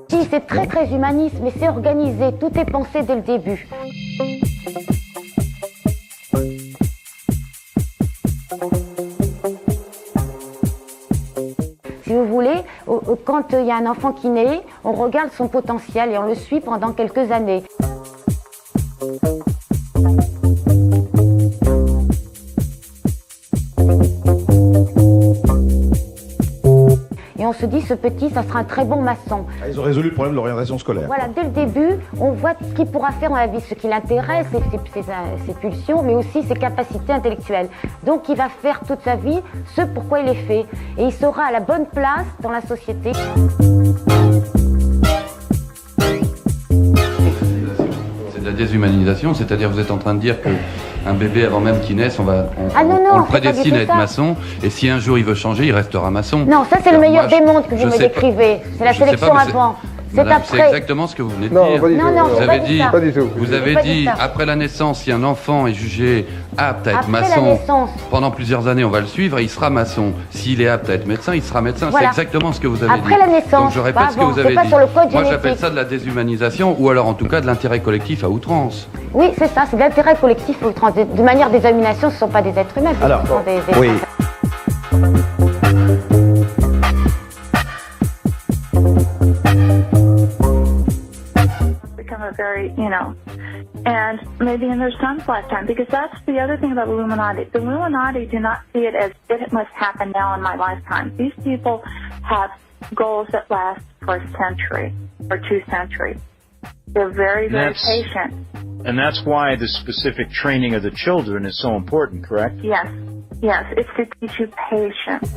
Si, c'est très très humaniste, mais c'est organisé, tout est pensé dès le début. Si vous voulez, quand il y a un enfant qui naît, on regarde son potentiel et on le suit pendant quelques années. Et on se dit, ce petit, ça sera un très bon maçon. Ah, ils ont résolu le problème de l'orientation scolaire. Voilà, dès le début, on voit ce qu'il pourra faire dans la vie, ce qui l'intéresse, ses pulsions, mais aussi ses capacités intellectuelles. Donc il va faire toute sa vie ce pourquoi il est fait. Et il sera à la bonne place dans la société. C'est de la déshumanisation, c'est-à-dire vous êtes en train de dire qu'un bébé, avant même qu'il naisse, on le prédestine à être maçon, et si un jour il veut changer, il restera maçon. Non, ça c'est le meilleur des mondes que vous me décrivez. C'est la sélection avant. C'est après. C'est exactement ce que vous venez de dire. Non, vous avez dit, pas du tout. Vous avez dit, après la naissance, si un enfant est jugé apte à être maçon, pendant plusieurs années, on va le suivre et il sera maçon. S'il est apte à être médecin, il sera médecin. Voilà. C'est exactement ce que vous avez dit. Après la naissance. Donc je répète ce que vous avez dit. Moi, j'appelle ça de la déshumanisation, ou alors en tout cas de l'intérêt collectif à outrance. Oui, c'est ça, c'est de l'intérêt collectif à outrance. De manière déshumanisation, ce ne sont pas des êtres humains. Alors, oui. Very, and maybe in their son's lifetime, because that's the other thing about Illuminati. The Illuminati do not see it as it must happen now in my lifetime. These people have goals that last for a century or 2 centuries. They're very, very patient. And that's why the specific training of the children is so important, correct? Yes, it's to teach you patience.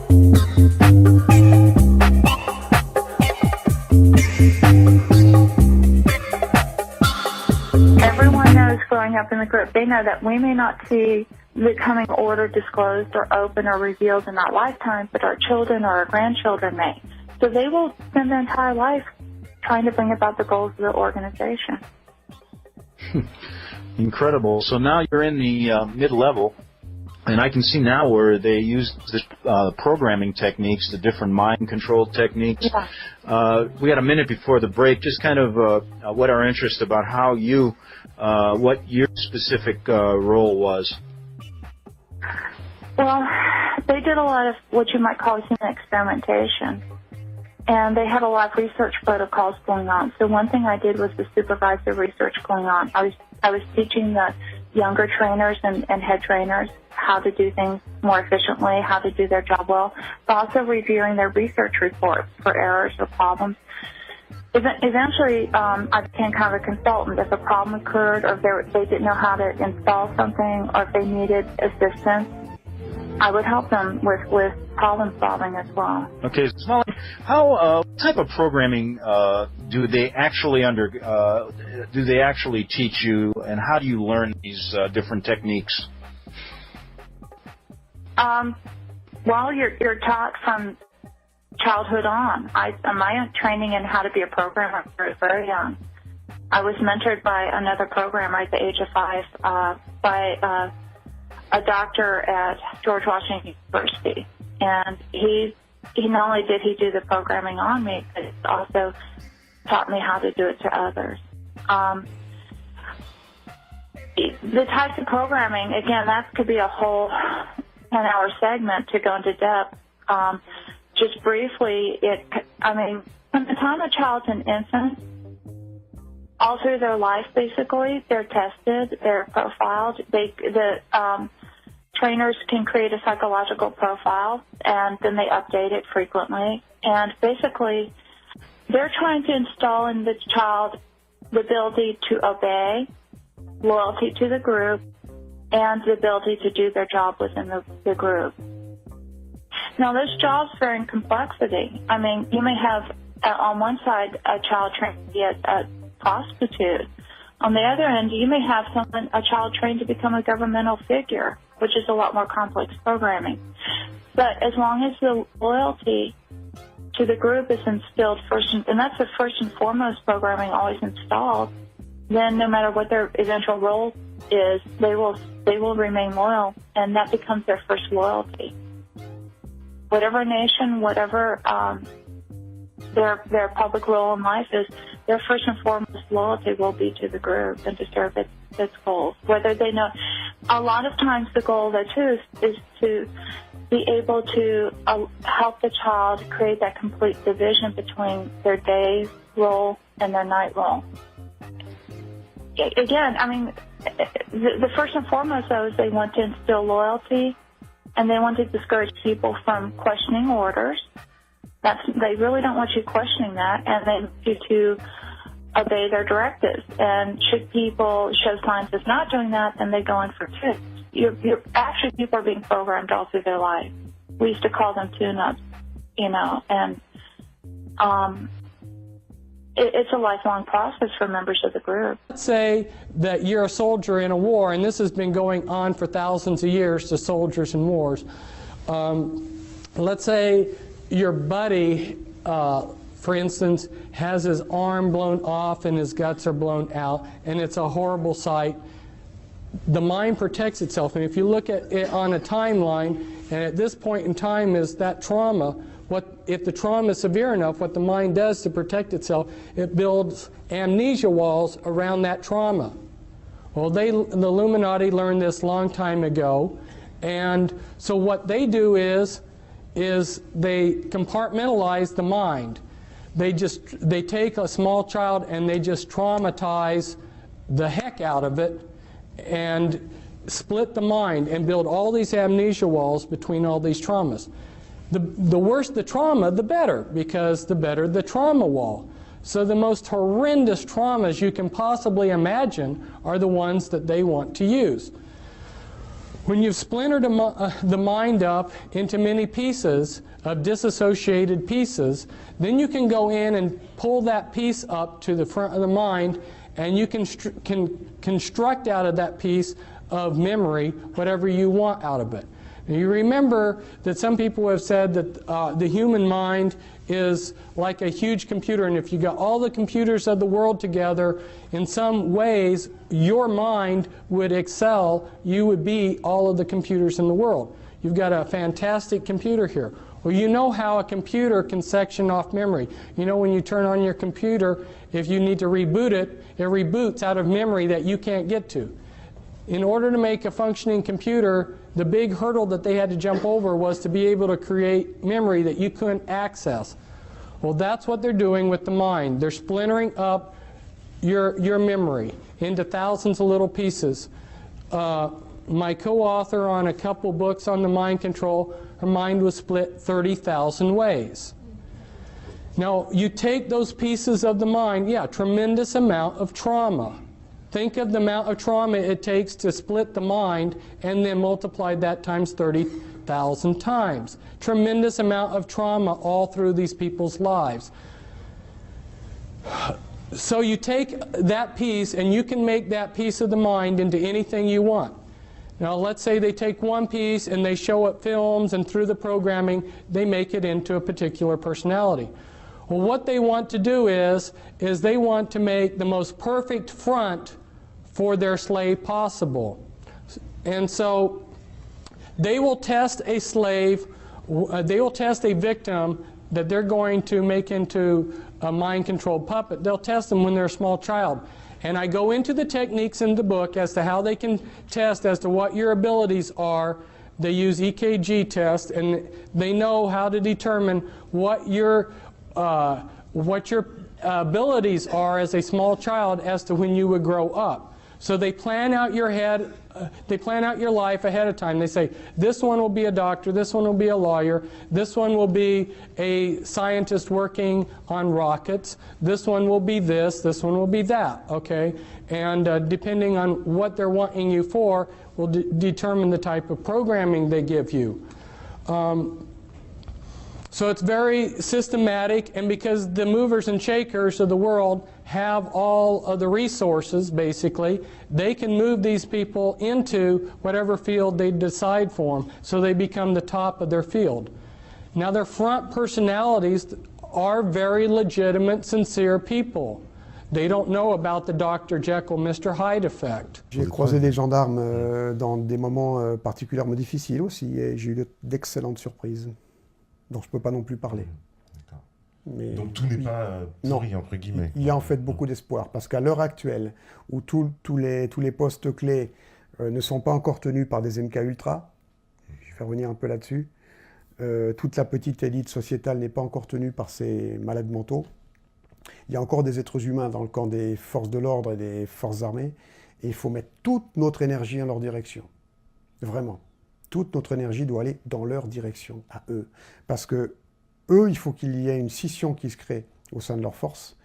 Everyone knows growing up in the group, they know that we may not see the coming order disclosed or open or revealed in our lifetime, but our children or our grandchildren may. So they will spend their entire life trying to bring about the goals of the organization. Incredible. So now you're in the mid-level, and I can see now where they use this programming techniques, the different mind control techniques. Yeah. We had a minute before the break, just kind of what our interest about how you, what your specific role was. Well, they did a lot of what you might call human experimentation, and they had a lot of research protocols going on. So one thing I did was to supervise the research going on. I was teaching the younger trainers and head trainers how to do things more efficiently, how to do their job well, but also reviewing their research reports for errors or problems. Eventually, I became kind of a consultant. If a problem occurred, or if they didn't know how to install something, or if they needed assistance, I would help them with problem solving as well. Okay, so what type of programming do they actually teach you, and how do you learn these different techniques? Well, you're taught from childhood on. My training in how to be a programmer was very young. I was mentored by another programmer at the age of 5 by a doctor at George Washington University, and he not only did he do the programming on me, but he also taught me how to do it to others. The types of programming, again, that could be a whole 10-hour segment to go into depth. Just briefly, from the time a child's an infant, all through their life, basically, they're tested, they're profiled. The trainers can create a psychological profile, and then they update it frequently. And basically, they're trying to install in the child the ability to obey, loyalty to the group, and the ability to do their job within the group. Now, those jobs vary in complexity. I mean, you may have, on one side, a child trained to be a prostitute. On the other end, you may have a child trained to become a governmental figure, which is a lot more complex programming. But as long as the loyalty to the group is instilled first, and that's the first and foremost programming always installed, then no matter what their eventual role is, they will remain loyal, and that becomes their first loyalty. Whatever nation, whatever their public role in life is, their first and foremost loyalty will be to the group and to serve its goals. Whether they know, a lot of times the goal there too is to be able to help the child create that complete division between their day role and their night role. Again, I mean, the first and foremost, though, is they want to instill loyalty, and they want to discourage people from questioning orders. They really don't want you questioning that, and they want you to obey their directives. And should people show signs of not doing that, then they go in for tips. Actually, people are being programmed all through their life. We used to call them tune-ups, and it's a lifelong process for members of the group. Let's say that you're a soldier in a war, and this has been going on for thousands of years to soldiers in wars. Let's say your buddy, for instance, has his arm blown off and his guts are blown out, and it's a horrible sight. The mind protects itself, and if you look at it on a timeline, and at this point in time is that trauma, if the trauma is severe enough, what the mind does to protect itself, it builds amnesia walls around that trauma. Well, the Illuminati learned this a long time ago, and so what they do is they compartmentalize the mind. They take a small child and they just traumatize the heck out of it and split the mind and build all these amnesia walls between all these traumas. The worse the trauma, the better, because the better the trauma wall. So the most horrendous traumas you can possibly imagine are the ones that they want to use. When you've splintered the mind up into many pieces of disassociated pieces, then you can go in and pull that piece up to the front of the mind, and you can construct out of that piece of memory whatever you want out of it. Now, you remember that some people have said that the human mind is like a huge computer, and if you got all the computers of the world together, in some ways your mind would excel. You would be all of the computers in the world. You've got a fantastic computer here. Well, you know how a computer can section off memory. You know when you turn on your computer, if you need to reboot it, it reboots out of memory that you can't get to. In order to make a functioning computer, the big hurdle that they had to jump over was to be able to create memory that you couldn't access. Well, that's what they're doing with the mind. They're splintering up your memory into thousands of little pieces. My co-author on a couple books on the mind control, her mind was split 30,000 ways. Now, you take those pieces of the mind, yeah, tremendous amount of trauma. Think of the amount of trauma it takes to split the mind and then multiply that times 30,000 times. Tremendous amount of trauma all through these people's lives. So you take that piece and you can make that piece of the mind into anything you want. Now let's say they take one piece and they show it films, and through the programming they make it into a particular personality. Well, what they want to do is they want to make the most perfect front for their slave possible. And so they will test a slave, they will test a victim that they're going to make into a mind-controlled puppet. They'll test them when they're a small child. And I go into the techniques in the book as to how they can test as to what your abilities are. They use EKG tests, and they know how to determine what your abilities are as a small child as to when you would grow up. So they plan out your life ahead of time. They say, this one will be a doctor, this one will be a lawyer, this one will be a scientist working on rockets, this one will be this one will be that, okay? And depending on what they're wanting you for will determine the type of programming they give you. So it's very systematic, and because the movers and shakers of the world have all of the resources, basically, they can move these people into whatever field they decide for them, so they become the top of their field. Now, their front personalities are very legitimate, sincere people. They don't know about the Dr. Jekyll, Mr. Hyde effect. J'ai croisé des gendarmes dans des moments particulièrement difficiles aussi, et j'ai eu d'excellentes surprises, dont je ne peux pas non plus parler. Mais donc tout n'est pas pourri, entre guillemets. Il y a en fait beaucoup d'espoir, parce qu'à l'heure actuelle, où tous les postes clés ne sont pas encore tenus par des MK Ultra, je vais revenir un peu là-dessus, toute la petite élite sociétale n'est pas encore tenue par ces malades mentaux. Il y a encore des êtres humains dans le camp des forces de l'ordre et des forces armées, et il faut mettre toute notre énergie en leur direction. Vraiment. Toute notre énergie doit aller dans leur direction, à eux. Parce que eux, il faut qu'il y ait une scission qui se crée au sein de leurs forces,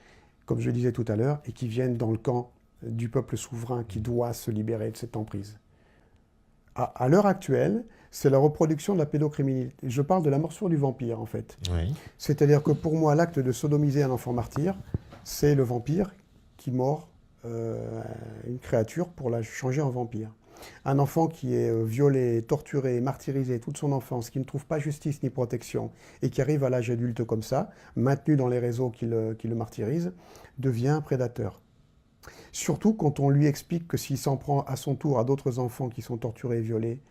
comme je disais tout à l'heure, et qui viennent dans le camp du peuple souverain qui doit se libérer de cette emprise. À l'heure actuelle, c'est la reproduction de la pédocriminalité. Je parle de la morsure du vampire, en fait. Oui. C'est-à-dire que pour moi, l'acte de sodomiser un enfant martyr, c'est le vampire qui mord une créature pour la changer en vampire. Un enfant qui est violé, torturé, martyrisé toute son enfance, qui ne trouve pas justice ni protection, et qui arrive à l'âge adulte comme ça, maintenu dans les réseaux qui le martyrisent, devient un prédateur. Surtout quand on lui explique que s'il s'en prend à son tour à d'autres enfants qui sont torturés et violés,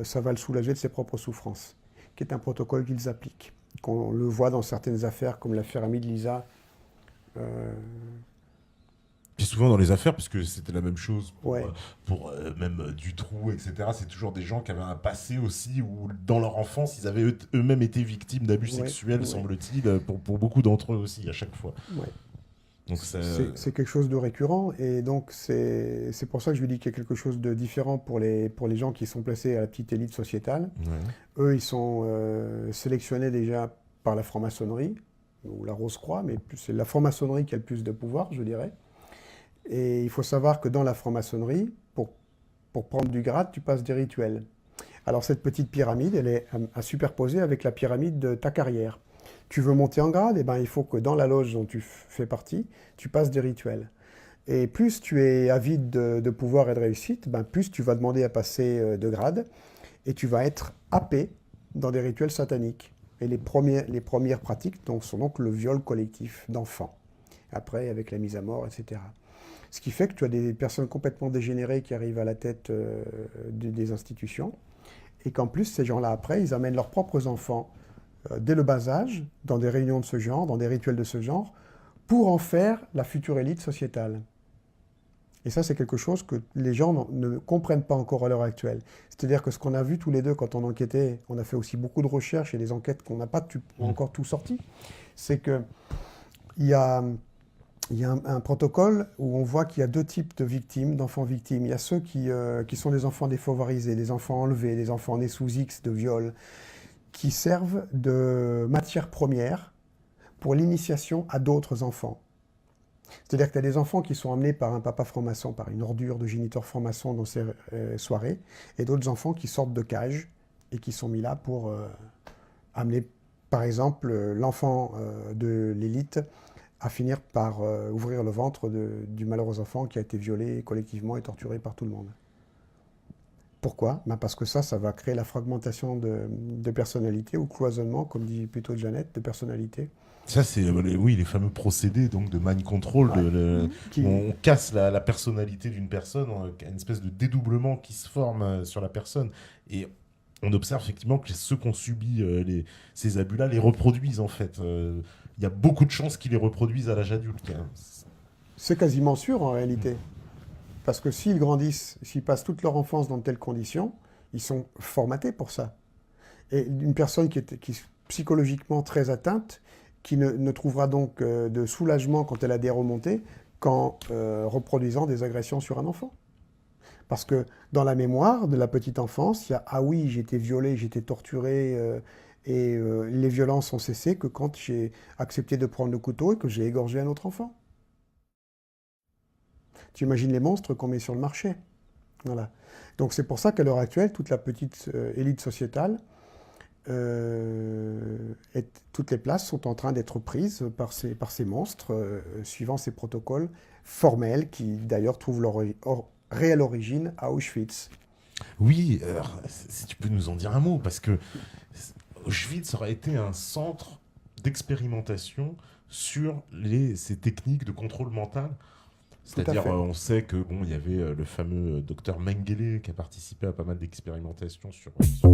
ça va le soulager de ses propres souffrances, qui est un protocole qu'ils appliquent. Qu'on le voit dans certaines affaires, comme l'affaire Ami de Lisa. Puis souvent dans les affaires, parce que c'était la même chose Ouais. pour même Dutroux, etc. C'est toujours des gens qui avaient un passé aussi où dans leur enfance, ils avaient eux-mêmes été victimes d'abus sexuels, semble-t-il, pour beaucoup d'entre eux aussi, à chaque fois. Ouais. Donc c'est quelque chose de récurrent, et donc c'est pour ça que je dis qu'il y a quelque chose de différent pour les gens qui sont placés à la petite élite sociétale. Ouais. Eux, ils sont sélectionnés déjà par la franc-maçonnerie, ou la Rose-Croix, mais c'est la franc-maçonnerie qui a le plus de pouvoir, je dirais. Et il faut savoir que dans la franc-maçonnerie, pour prendre du grade, tu passes des rituels. Alors cette petite pyramide, elle est à superposer avec la pyramide de ta carrière. Tu veux monter en grade, eh ben, il faut que dans la loge dont tu fais partie, tu passes des rituels. Et plus tu es avide de pouvoir et de réussite, ben, plus tu vas demander à passer de grade, et tu vas être happé dans des rituels sataniques. Et les premières pratiques sont donc le viol collectif d'enfants. Après, avec la mise à mort, etc. Ce qui fait que tu as des personnes complètement dégénérées qui arrivent à la tête des institutions, et qu'en plus, ces gens-là, après, ils amènent leurs propres enfants dès le bas âge, dans des réunions de ce genre, dans des rituels de ce genre, pour en faire la future élite sociétale. Et ça, c'est quelque chose que les gens ne comprennent pas encore à l'heure actuelle. C'est-à-dire que ce qu'on a vu tous les deux quand on enquêtait, on a fait aussi beaucoup de recherches et des enquêtes qu'on n'a pas encore tout sorti, c'est qu'il y a un protocole où on voit qu'il y a deux types de victimes, d'enfants victimes. Il y a ceux qui sont des enfants défavorisés, des enfants enlevés, des enfants nés sous X de viol, qui servent de matière première pour l'initiation à d'autres enfants. C'est-à-dire que tu as des enfants qui sont amenés par un papa franc-maçon, par une ordure de géniteur franc-maçon dans ces soirées, et d'autres enfants qui sortent de cage et qui sont mis là pour amener, par exemple, l'enfant de l'élite à finir par ouvrir le ventre du malheureux enfant qui a été violé collectivement et torturé par tout le monde. Pourquoi ? Parce que ça va créer la fragmentation de personnalité, ou cloisonnement, comme dit plutôt Jeannette, de personnalité. Ça, c'est les fameux procédés donc, de mind control. Ouais. On casse la personnalité d'une personne, une espèce de dédoublement qui se forme sur la personne. Et on observe effectivement que ceux qui ont subi ces abus-là les reproduisent en fait. Il y a beaucoup de chances qu'ils les reproduisent à l'âge adulte. Hein. C'est quasiment sûr en réalité. Parce que s'ils grandissent, s'ils passent toute leur enfance dans de telles conditions, ils sont formatés pour ça. Et une personne qui est psychologiquement très atteinte, qui ne trouvera donc de soulagement quand elle a des remontées, qu'en reproduisant des agressions sur un enfant. Parce que dans la mémoire de la petite enfance, il y a « Ah oui, j'ai été violé, j'ai été torturé et les violences ont cessé que quand j'ai accepté de prendre le couteau et que j'ai égorgé un autre enfant. » Tu imagines les monstres qu'on met sur le marché. Voilà. Donc c'est pour ça qu'à l'heure actuelle, toute la petite élite sociétale, toutes les places sont en train d'être prises par ces monstres, suivant ces protocoles formels qui d'ailleurs trouvent leur réelle origine à Auschwitz. Oui, alors, si tu peux nous en dire un mot, parce que Auschwitz aurait été un centre d'expérimentation sur ces techniques de contrôle mental. C'est-à-dire, on sait que il y avait le fameux docteur Mengele qui a participé à pas mal d'expérimentations sur ça.